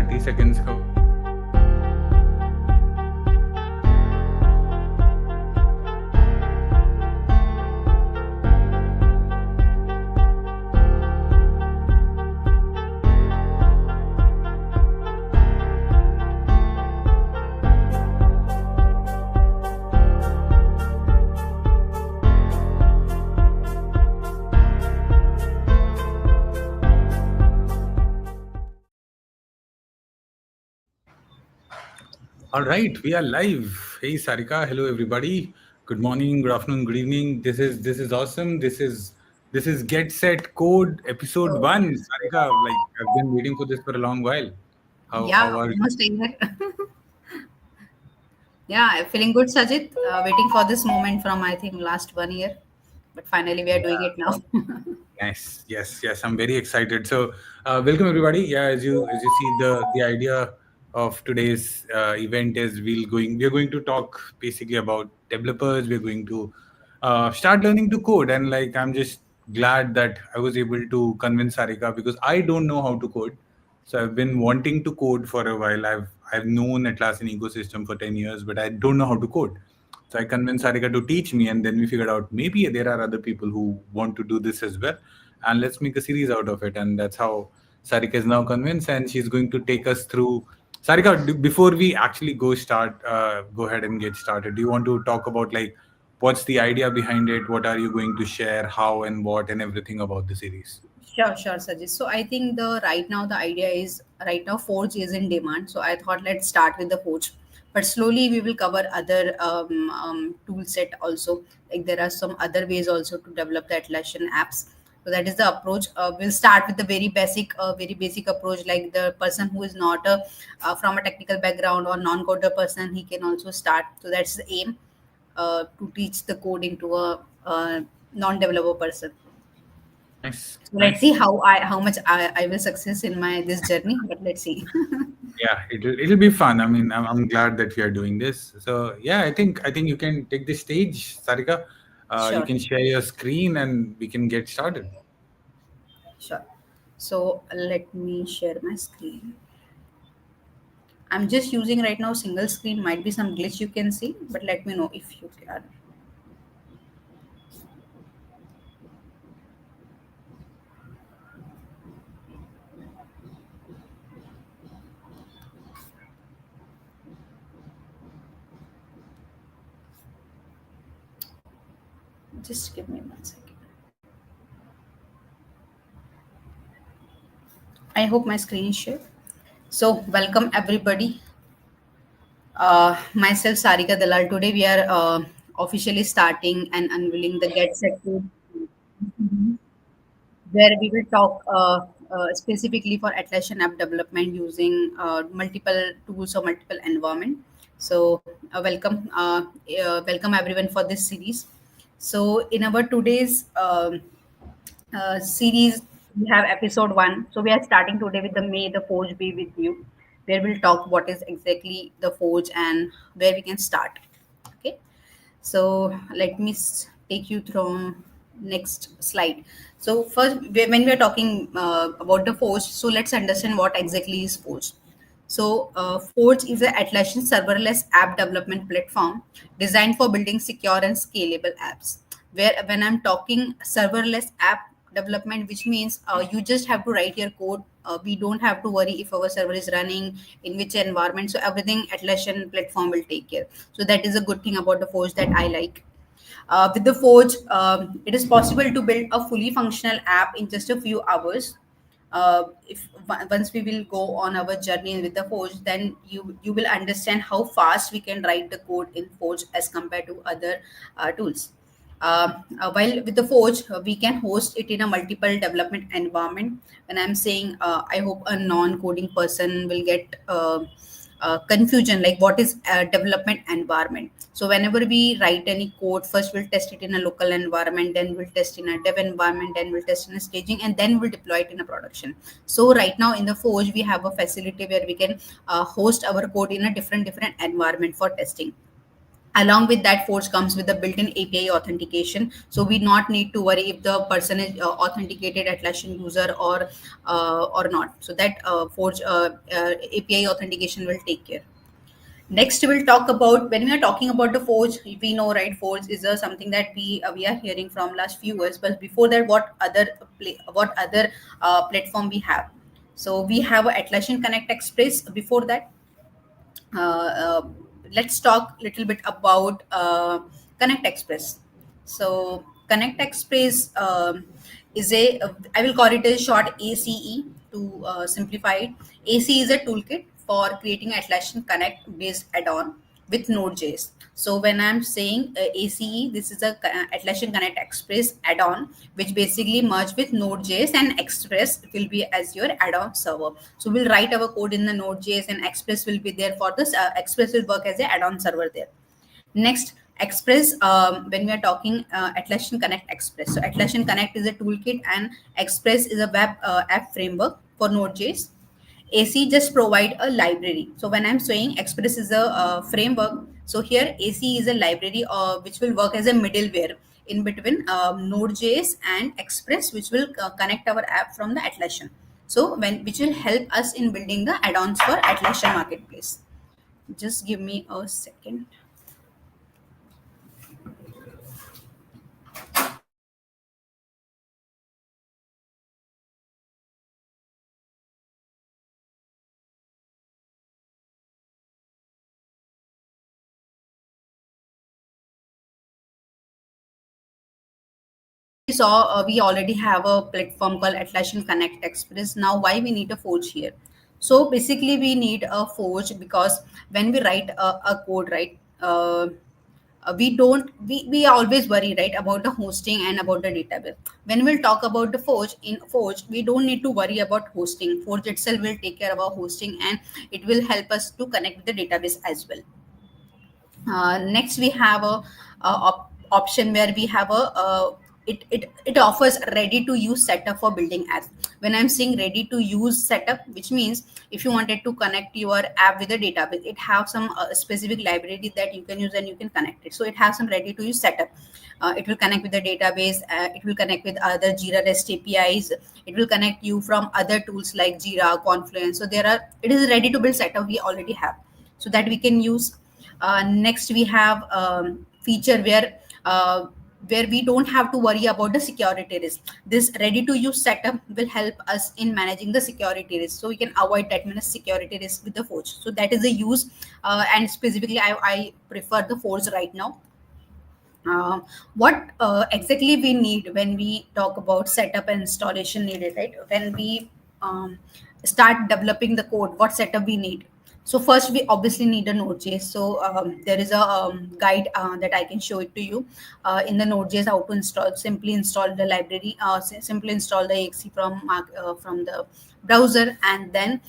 30 seconds का All right, we are live. Hey Sarika, hello everybody. Good morning, good afternoon, good evening. This is awesome. This is Get Set Code episode So, 1. Sarika, like I've been waiting for this for a long while. How yeah, are you? almost a year. Yeah, I'm feeling good, Sajid. Waiting for this moment from I think last 1 year, but finally we are doing Yeah. it now. Nice. Yes. I'm very excited. So, welcome everybody. Yeah, as you see, the idea of today's event is we're going to talk basically about developers. We're going to start learning to code, and like I'm just glad that I was able to convince Sarika because I don't know how to code. So I've been wanting to code for a while. I've known Atlassian ecosystem for 10 years, but I don't know how to code. So I convinced Sarika to teach me, and then we figured out maybe there are other people who want to do this as well, and let's make a series out of it. And that's how Sarika is now convinced, and she's going to take us through. Sarika, before we actually go ahead and get started. Do you want to talk about like what's the idea behind it? What are you going to share? How and what and everything about the series? Sure, Sajid. So I think the right now the idea is right now Forge is in demand. So I thought let's start with the Forge, but slowly we will cover other tool set also. Like there are some other ways also to develop the Atlassian apps. So that is the approach. We'll start with the very basic approach. Like the person who is not from a technical background or non-coder person, he can also start. So that's the aim to teach the coding to a non-developer person. Nice, So let's see nice. how much I will success in my this journey. But let's see. Yeah, it'll be fun. I mean, I'm glad that we are doing this. So yeah, I think you can take the stage, Sarika. You Sure, can share your screen and we can get started. sure. So let me share my screen. I'm just using right now single screen. Might be some glitch you can see, but let me know if you can. Just give me 1 second. I hope my screen is shared. So welcome everybody. Myself Sarika Dalal. Today we are officially starting and unveiling the Get Set Code, where we will talk specifically for Atlassian app development using multiple tools or multiple environment. So welcome everyone for this series. So in our today's series, we have episode 1. So we are starting today with the May the Forge be with you, where we'll talk what is exactly the Forge and where we can start. Okay. So let me take you through next slide. So first, when we are talking about the Forge, so let's understand what exactly is Forge. So Forge is an Atlassian serverless app development platform designed for building secure and scalable apps. Where when I'm talking serverless app development, which means you just have to write your code. We don't have to worry if our server is running in which environment. So everything Atlassian platform will take care. So that is a good thing about the Forge that I like. With the Forge, it is possible to build a fully functional app in just a few hours. If once we will go on our journey with the Forge, then you will understand how fast we can write the code in Forge as compared to other tools. While with the Forge, we can host it in a multiple development environment. When I'm saying, I hope a non-coding person will get confusion like what is a development environment. So whenever we write any code, first we'll test it in a local environment, then we'll test in a dev environment, then we'll test in a staging, and then we'll deploy it in a production. So right now in the Forge, we have a facility where we can host our code in a different environment for testing. Along with that, Forge comes with a built-in API authentication, so we not need to worry if the person is authenticated Atlassian user or not. So that Forge API authentication will take care. Next, we'll talk about, when we are talking about the Forge, we know, right? Forge is something that we are hearing from last few years. But before that, what other platform we have? So we have Atlassian Connect Express. Before that, uh, uh, let's talk a little bit about Connect Express. So Connect Express is I will call it a short ACE to simplify it. ACE is a toolkit for creating Atlassian Connect based add-on with Node.js. So when I'm saying ACE, this is a Atlassian Connect Express add-on, which basically merge with Node.js, and Express will be as your add-on server. So we'll write our code in the Node.js, and Express will be there for this. Express will work as an add-on server there. Next, Express, when we are talking Atlassian Connect Express. So Atlassian Connect is a toolkit, and Express is a web app framework for Node.js. AC just provide a library. So when I'm saying Express is a framework, so here AC is a library which will work as a middleware in between Node.js and Express, which will connect our app from the Atlassian. So which will help us in building the add-ons for Atlassian Marketplace. Just give me a second. We saw we already have a platform called Atlassian Connect Express. Now, why we need a Forge here? So basically, we need a Forge because when we write a code, right? We always worry, right, about the hosting and about the database. When we'll talk about the Forge, in Forge we don't need to worry about hosting. Forge itself will take care of our hosting, and it will help us to connect with the database as well. Next, we have option where we have it offers ready to use setup for building apps. When I'm saying ready to use setup, which means if you wanted to connect your app with a database, it have some specific library that you can use and you can connect it. So it has some ready to use setup. It will connect with the database. It will connect with other Jira REST APIs. It will connect you from other tools like Jira, Confluence. So it is ready to build setup we already have, so that we can use. Next, we have feature where we don't have to worry about the security risk. This ready to use setup will help us in managing the security risk, so we can avoid that many security risk with the Forge. So that is the use, and specifically, I prefer the Forge right now. What exactly we need when we talk about setup and installation needed, right? When we start developing the code, what setup we need? So first, we obviously need a Node.js. So there is a guide that I can show it to you. In the Node.js, how to install? Simply install the library. Simply install the exe from the browser, and then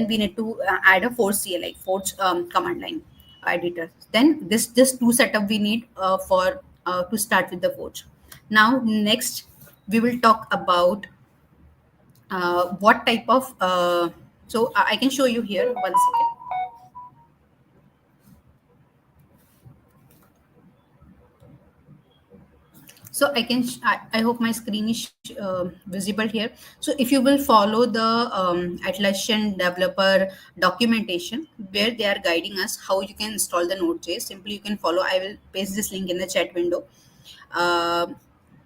we need to add a Forge CLI, Forge command line editor. Then this two setup we need for to start with the Forge. Now next, we will talk about what type of so I can show you here, 1 second. So I hope my screen is visible here. So if you will follow the Atlassian developer documentation, where they are guiding us how you can install the Node.js, simply you can follow. I will paste this link in the chat window.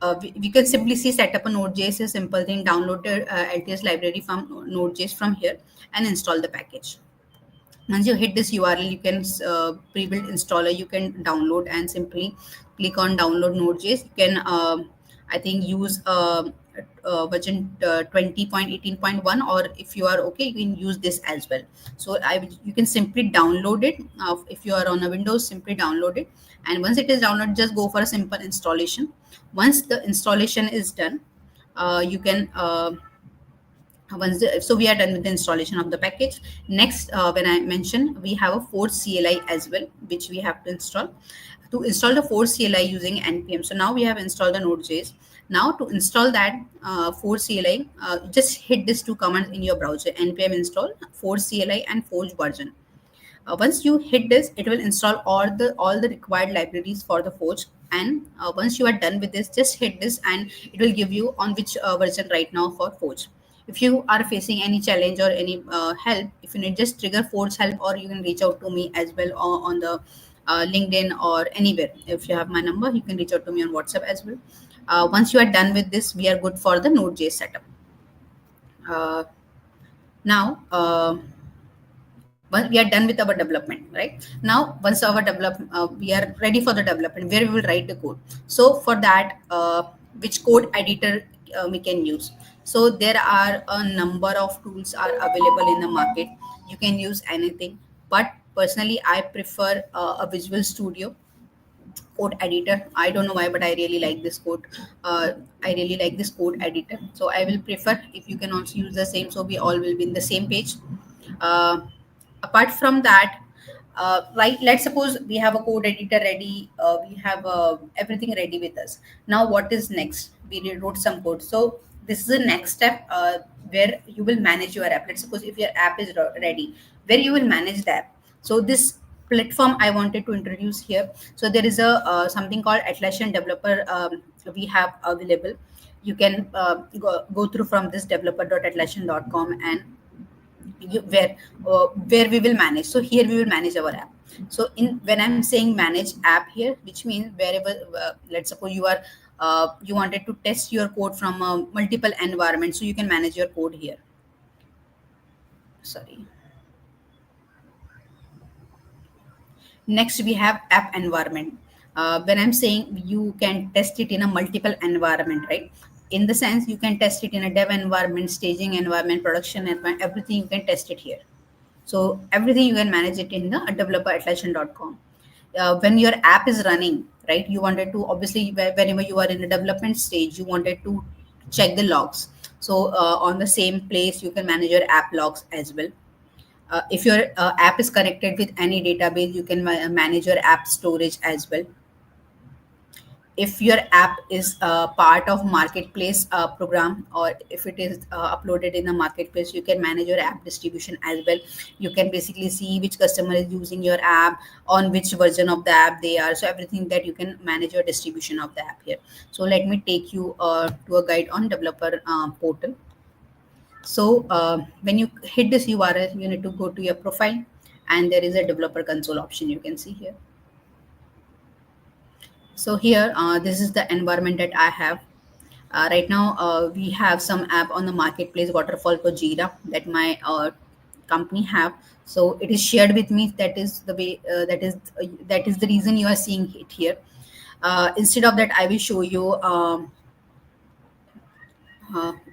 uh, we can simply see set up a Node.js, a simple thing. Download the LTS library from Node.js from here and install the package. Once you hit this URL, you can pre-built installer you can download, and simply click on download Node.js. You can I think use version 20.18.1, or if you are okay, you can use this as well. So you can simply download it. If you are on a Windows, simply download it, and once it is downloaded, just go for a simple installation. Once the installation is done, you can so we are done with the installation of the package. Next, when I mentioned, we have a Forge CLI as well, which we have to install. To install the Forge CLI using npm, so now we have installed the Node.js. Now to install that Forge CLI, just hit these two commands in your browser: npm install Forge CLI and Forge version. Once you hit this, it will install all the required libraries for the Forge. And once you are done with this, just hit this, and it will give you on which version right now for Forge. If you are facing any challenge or any help, if you need, just trigger Forge help, or you can reach out to me as well on the LinkedIn or anywhere. If you have my number, you can reach out to me on WhatsApp as well. Once you are done with this, we are good for the Node.js setup. Uh, now, once we are done with our development, right? Now, once our we are ready for the development, where we will write the code. So for that, which code editor we can use? So there are a number of tools are available in the market. You can use anything, but personally I prefer a Visual Studio code editor. I don't know why, but I really like this code. I really like this code editor, so I will prefer if you can also use the same, so we all will be in the same page. uh, Apart from that, right, let's suppose we have a code editor ready, we have everything ready with us. Now what is next? We wrote some code, so this is the next step, where you will manage your app. Let's suppose if your app is ready, where you will manage the app. So this platform I wanted to introduce here. So there is a something called Atlassian developer, we have available. You can go through from this developer.atlassian.com, and where we will manage. So here we will manage our app. So in when I'm saying manage app here, which means wherever, let's suppose you wanted to test your code from multiple environments, so you can manage your code here. Sorry. Next, we have app environment. When I'm saying you can test it in a multiple environment, right? In the sense, you can test it in a dev environment, staging environment, production environment, everything you can test it here. So everything you can manage it in the developer@atlassian.com. When your app is running, right? You wanted to, obviously, whenever you are in the development stage, you wanted to check the logs. So on the same place, you can manage your app logs as well. If your app is connected with any database, you can manage your app storage as well. If your app is part of marketplace program, or if it is uploaded in the marketplace, you can manage your app distribution as well. You can basically see which customer is using your app, on which version of the app they are, so everything that you can manage your distribution of the app here. So let me take you to a guide on developer portal. So when you hit this URL, you need to go to your profile, and there is a developer console option you can see here. So here, this is the environment that I have. Right now, we have some app on the marketplace, Waterfall for Jira, that my company have. So it is shared with me. That is the way. That is the reason you are seeing it here. Instead of that, I will show you.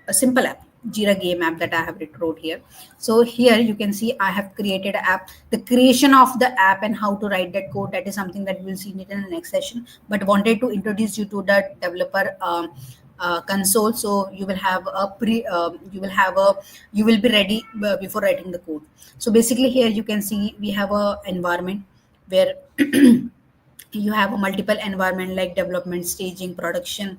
A simple app, Jira game app, that I have wrote here. So here you can see I have created an app. The creation of the app and how to write that code, that is something that we'll see in the next session, but wanted to introduce you to the developer console. So you will have a you will be ready before writing the code. So basically here you can see we have a environment where you have a multiple environment like development, staging, production.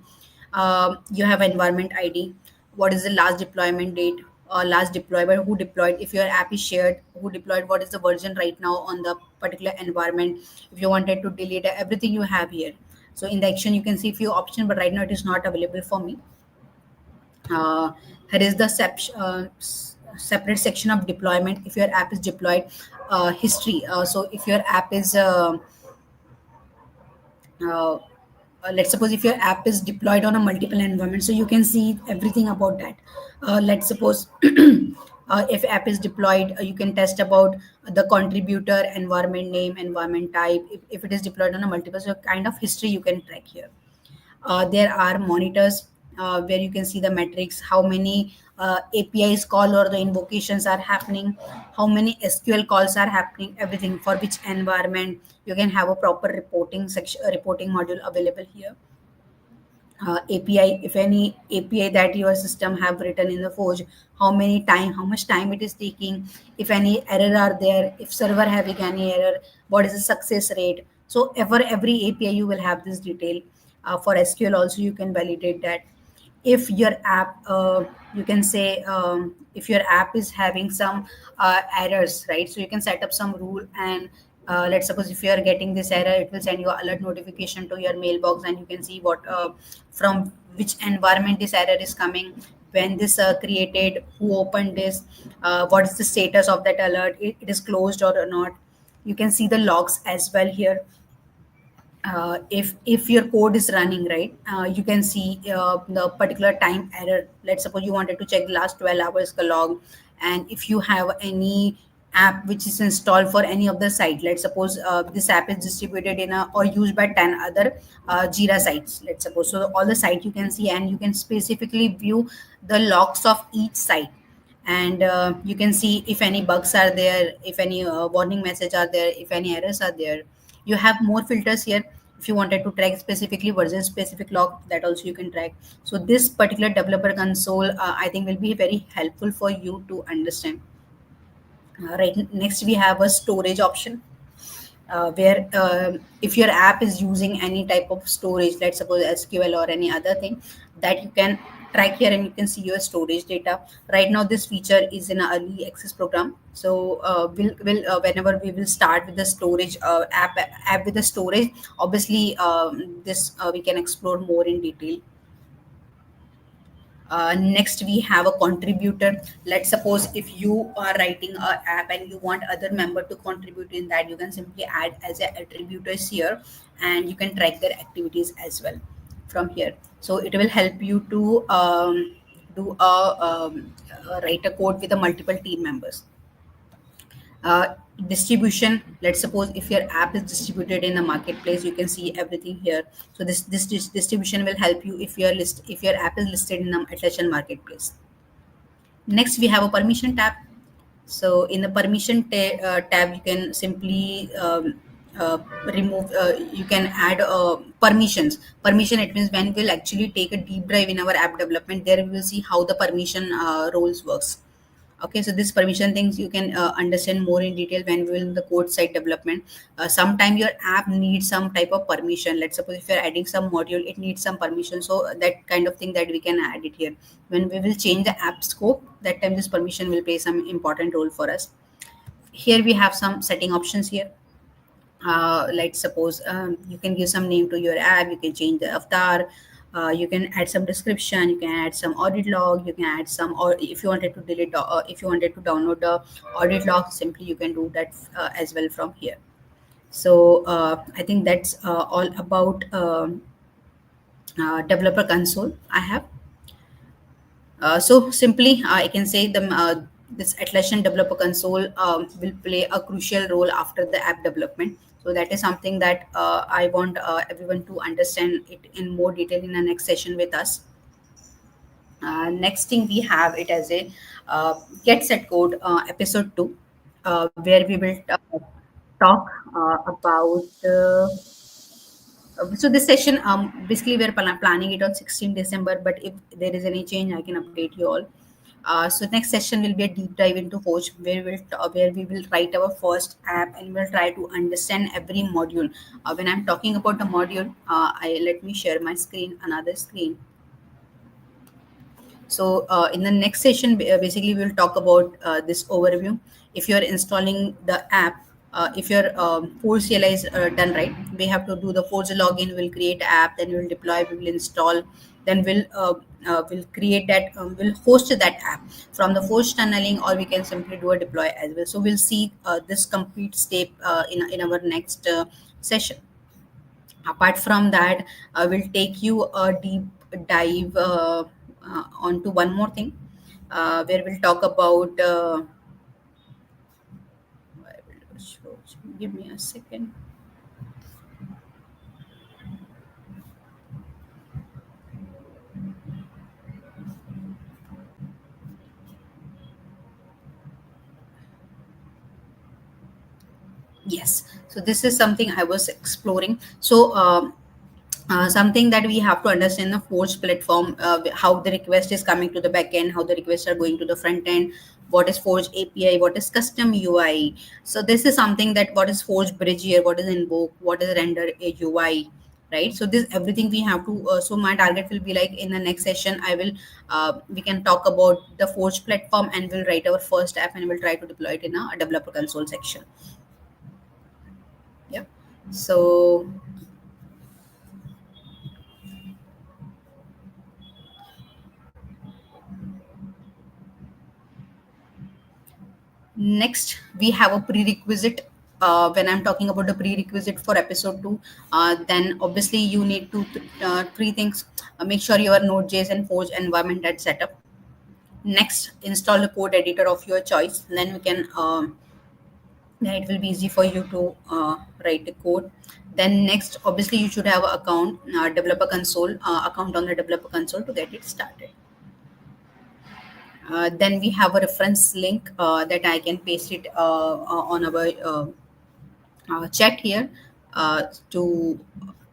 You have environment ID. What is the last deployment date? Last deployment, who deployed? If your app is shared, who deployed? What is the version right now on the particular environment? If you wanted to delete everything, you have here. So in the action, you can see few options, but right now it is not available for me. Here is the separate section of deployment. If your app is deployed, history. So if your app is uh, let's suppose if your app is deployed on a multiple environment, so you can see everything about that. Let's suppose if app is deployed, you can test about the contributor, environment name, environment type. If it is deployed on a multiple, so kind of history you can track here. There are monitors, where you can see the metrics, how many APIs call or the invocations are happening, how many SQL calls are happening, everything for which environment. You can have a proper reporting section, reporting module available here. API, if any API that your system have written in the Forge, how much time it is taking, if any error are there, if server having any error, what is the success rate. So for every API you will have this detail. For SQL also you can validate that. if your app, you can say, if your app is having some errors, right? So you can set up some rule, and let's suppose if you are getting this error, it will send you a alert notification to your mailbox, and you can see what, from which environment this error is coming, when this created, who opened this, what is the status of that alert, it is closed or not. You can see the logs as well here. If your code is running right, you can see the particular time error. Let's suppose you wanted to check the last 12 hours ka log, and if you have any app which is installed for any of the site, let's suppose this app is distributed in a, or used by 10 other Jira sites, let's suppose. So all the site you can see, and you can specifically view the logs of each site, and you can see if any bugs are there, if any warning message are there, if any errors are there. You have more filters here. If you wanted to track specifically version specific log, that also you can track. So this particular developer console, I think will be very helpful for you to understand. Right, next we have a storage option, where if your app is using any type of storage, let's suppose SQL or any other thing, that you can track here, and you can see your storage data. Right now this feature is in an early access program, so we'll whenever we will start with the storage, app with the storage, obviously this we can explore more in detail. Next we have a contributor. Let's suppose if you are writing a app and you want other member to contribute in that, you can simply add as a attributors here, and you can track their activities as well from here. So it will help you to do write a code with the multiple team members. uh, Distribution, let's suppose if your app is distributed in a marketplace, you can see everything here. So this distribution will help you if your app is listed in a attention marketplace. Next we have a permission tab. So in the permission tab, you can simply remove, you can add permission. It means when we'll actually take a deep dive in our app development, there we will see how the permission roles works. Okay, so this permission things you can understand more in detail when we will in the code side development. Sometime your app needs some type of permission. Let's suppose if you're adding some module, it needs some permission, so that kind of thing that we can add it here. When we will change the app scope, that time this permission will play some important role for us. Here we have some setting options here. Like suppose you can give some name to your app, you can change the avatar, you can add some description, you can add some audit log, you can add some, or if you wanted to delete, if you wanted to download the audit log, simply you can do that as well from here. So I think that's all about developer console I have. So simply, I can say this Atlassian Developer Console will play a crucial role after the app development. So that is something that I want everyone to understand it in more detail in the next session with us. Next thing we have it as a GetSetCode episode 2, where we will talk about so this session, basically we're planning it on 16 December, but if there is any change, I can update you all. So next session will be a deep dive into Forge, where we will write our first app, and we'll try to understand every module. When I'm talking about the module, I let me share my screen, another screen. So in the next session, basically we'll talk about this overview. If you're installing the app, if your Forge CLI is done right, we have to do the Forge login. We'll create app, then we'll deploy, we will install, then we'll create that, we'll host that app from the Forge tunneling, or we can simply do a deploy as well. So we'll see this complete step in our next session. Apart from that, I will take you a deep dive onto one more thing, where we'll talk about. I will give me a second. Yes, so this is something I was exploring. So something that we have to understand the Forge platform, how the request is coming to the backend, how the requests are going to the front end, what is Forge API, what is custom UI. So this is something that what is Forge bridge here, what is invoke, what is render a UI. right? So this everything we have to so my target will be like in the next session I will we can talk about the Forge platform, and we'll write our first app and we'll try to deploy it in a developer console section. Yeah. So next we have a prerequisite. When I'm talking about the prerequisite for episode 2, then obviously you need to three things. Make sure your Node.js and Forge environment at setup. Next, install the code editor of your choice. Then we can then it will be easy for you to write the code. Then next, obviously you should have an account, developer console account on the developer console to get it started. Then we have a reference link that I can paste it on our chat here to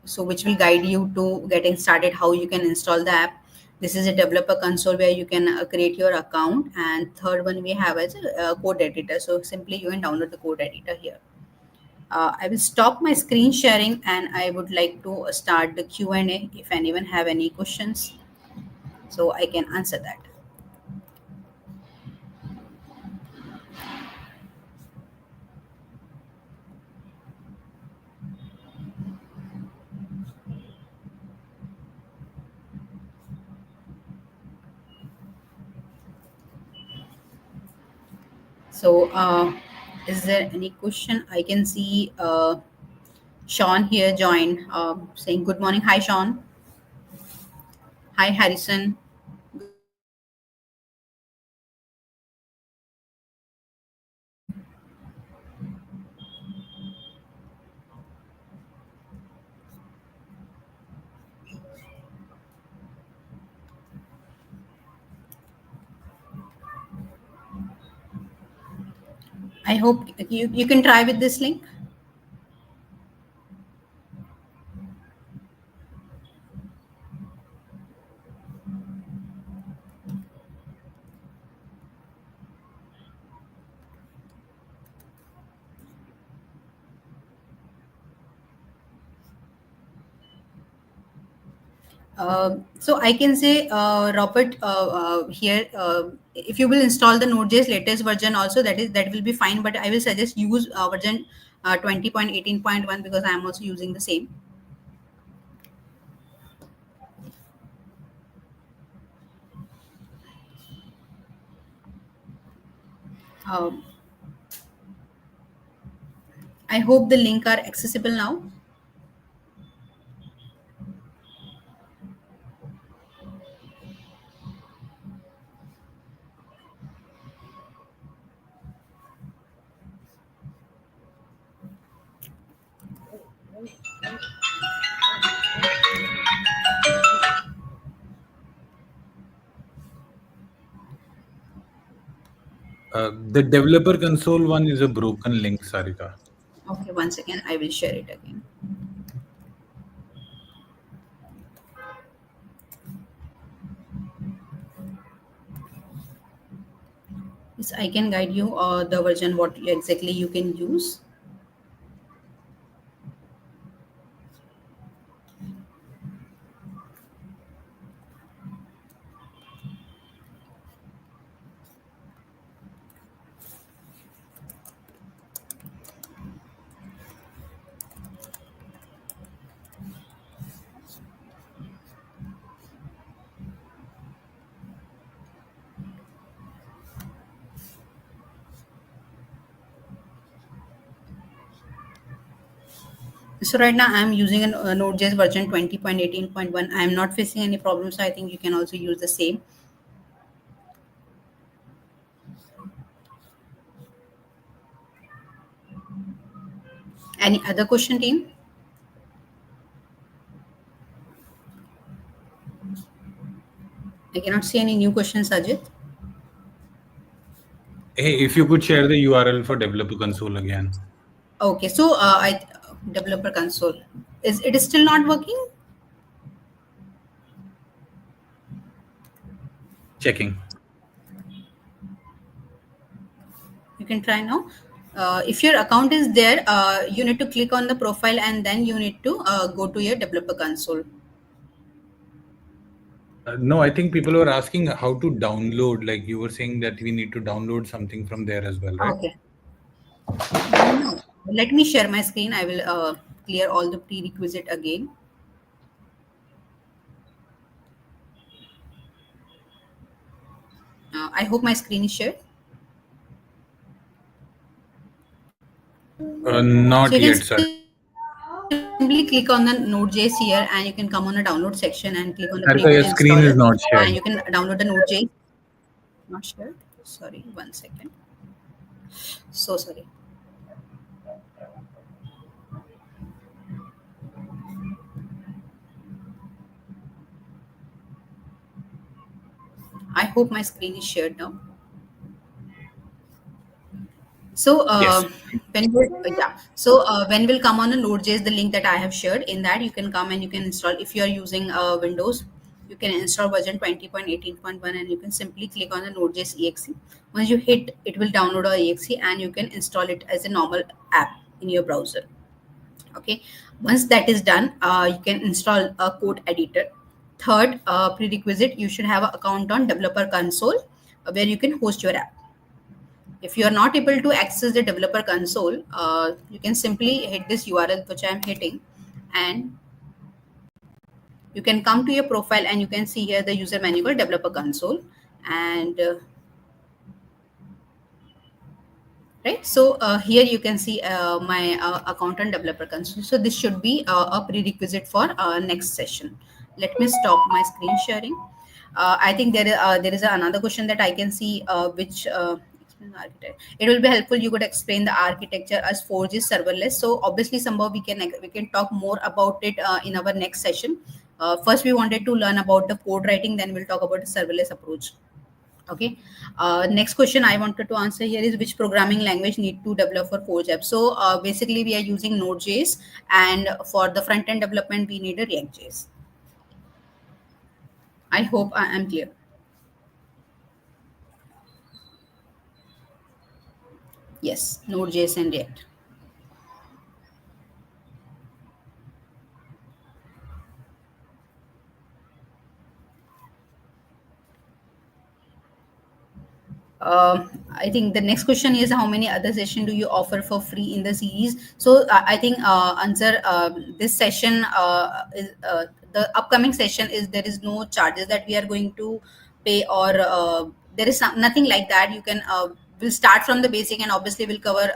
so which will guide you to getting started how you can install the app. This is a developer console where you can create your account, and third one we have as a code editor, so simply you can download the code editor here. I will stop my screen sharing and I would like to start the Q&A if anyone have any questions so I can answer that. So is there any question? I can see Sean here join saying good morning. Hi Sean. Hi Harrison. Good morning. I hope you can try with this link. So I can say, Robert, here, if you will install the Node.js latest version also, that will be fine. But I will suggest use version 20.18.1 because I am also using the same. Um, I hope the link are accessible now. The developer console one is a broken link, Sarika. Okay, once again, I will share it again. Yes, I can guide you the version what exactly you can use. So right now I'm using a Node.js version 20.18.1. I'm not facing any problems. So I think you can also use the same. Any other question, team? I cannot see any new questions, Ajit. Hey, if you could share the URL for developer console again. Okay, so I developer console is it is still not working? Checking. You can try now. If your account is there, you need to click on the profile and then you need to go to your developer console. No, I think people were asking how to download. Like you were saying that we need to download something from there as well, right? Okay. No. Let me share my screen. I will clear all the prerequisite again. I hope my screen is shared. So Not you can yet, simply sir. click on the Node.js here and you can come on a download section and click on the prerequisite install Sarika, and your you can screen is download the not Node.js. shared. Not shared. Sorry, one second. So sorry. I hope my screen is shared now. So Yes. when will come on a Node.js, the link that I have shared, in that you can come and you can install. If you are using Windows, you can install version 20.18.1 and you can simply click on the Node.js exe. Once you hit, it will download a exe and you can install it as a normal app in your browser. Okay. Once that is done, you can install a code editor. Third prerequisite, you should have an account on developer console where you can host your app. If you are not able to access the developer console, you can simply hit this URL which I am hitting, and you can come to your profile and you can see here the user menu called developer console. And right, so here you can see my account on developer console. So this should be a prerequisite for next session. Let me stop my screen sharing. I think there is another question that I can see, which explain the architect. It will be helpful. You could explain the architecture as Forge is serverless. So obviously, somehow we can talk more about it in our next session. First, we wanted to learn about the code writing. Then we'll talk about the serverless approach. Okay. Next question I wanted to answer here is, which programming language need to develop for Forge app? So basically, we are using Node.js, and for the front end development, we need a React.js. I hope I am clear. Yes, Node.js and React. I think the next question is, how many other session do you offer for free in the series? So I think answer this session is the upcoming session is, there is no charges that we are going to pay, or there is nothing like that. You can we'll start from the basic and obviously we'll cover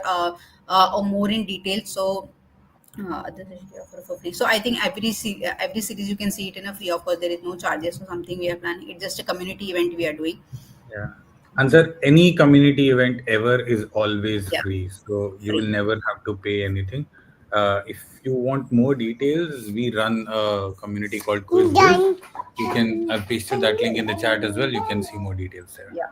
or more in detail. So other session we offer for free. So I think every series you can see it in a free of cost. There is no charges or something we are planning. It's just a community event we are doing. Yeah. And sir, any community event ever is always Yeah, free. So you will free. never have to pay anything. If you want more details, we run a community called QuizWiz. You can, I've pasted that link in the chat as well. You can see more details there. Yeah.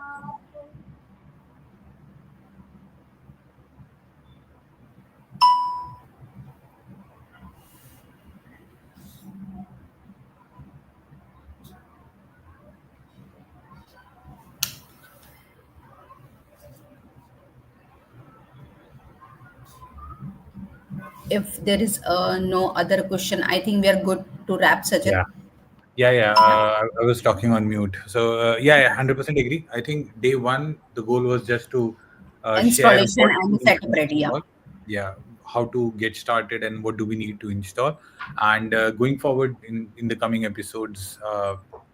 If there is no other question, I think we are good to wrap, Sajid. Yeah. Yeah, yeah. Yeah. I was talking on mute. So yeah, 100% agree. I think day one, the goal was just to share Installation what and we the need setup to ready. Yeah. install. Yeah, how to get started and what do we need to install. And going forward in the coming episodes,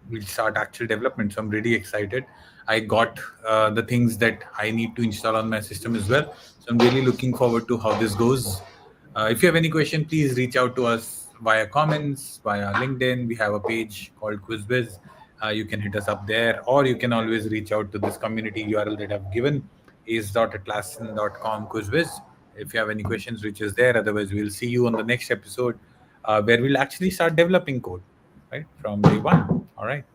we'll start actual development. So I'm really excited. I got the things that I need to install on my system as well. So I'm really looking forward to how this goes. If you have any question, please reach out to us via comments, via LinkedIn. We have a page called QuizBiz. You can hit us up there, or you can always reach out to this community URL that I've given, is.atlassian.com QuizBiz. If you have any questions, reach us there. Otherwise, we'll see you on the next episode where we'll actually start developing code, right, from day one. All right.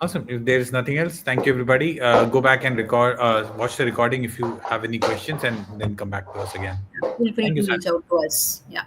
Awesome. If there is nothing else, thank you, everybody. Go back and watch the recording if you have any questions, and then come back to us again. Feel free Thank you, to Sam. reach out to us. Yeah.